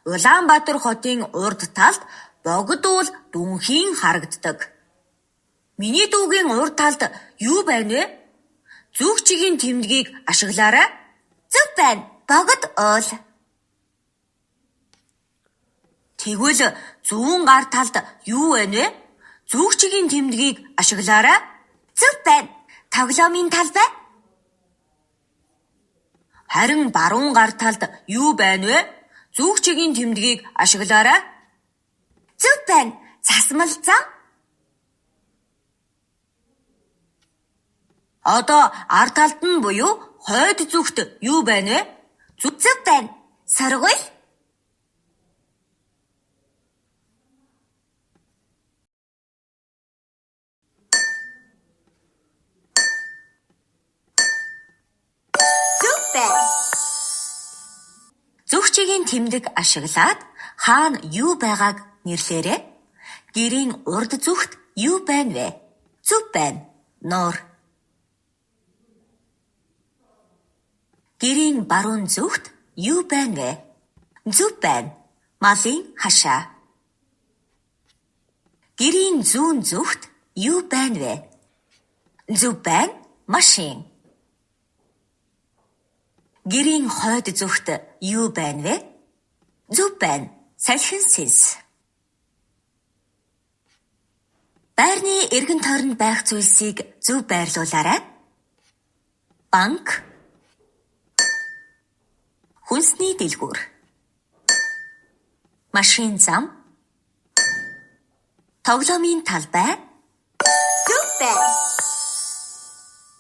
Улаанбаатар хотын урд талд богд уул дүнхийн харагддаг. Миний дүүгийн урд талд юу байна вэ? Зүгчгийн тэмдгийг ашиглаарай. Зөв байна. Богд уул. Тэгвэл зүүн гар талд юу байна вэ? Зүгчгийн тэмдгийг ашиглаарай. Зөв байна. Тоглоомын талбай. Харин баруун гар талд юу байна вэ? Зүгчгийн тэмдгийг ашиглаарай. Зөв байна. Засмал зам. Одоо ар талд нь буюу хойд зүгт юу байна вэ? Зөв байна. Сургууль. Зөв байна. Зүгчгийн тэмдэг ашиглаад хаана юу байгааг нэрлээрэй. Гэрийн урд зүгт юу байна вэ? Зөв байна. Нуур. Гэрийн баруун зүгт юу байна вэ? Зөв байна. Малын хашаа. Гэрийн зүүн зүгт юу байна вэ? Зөв байна. Машин. Гэрийн хойд зүгт юу байна вэ? Зөв байна. Салхин сэс. Байрны эргэн тойронд байх зүйлсийг зөв байрлуулаарай. Банк. Хүнсний дэлгүүр. Машин зам. Тоглоомын талбай. Зөв байна.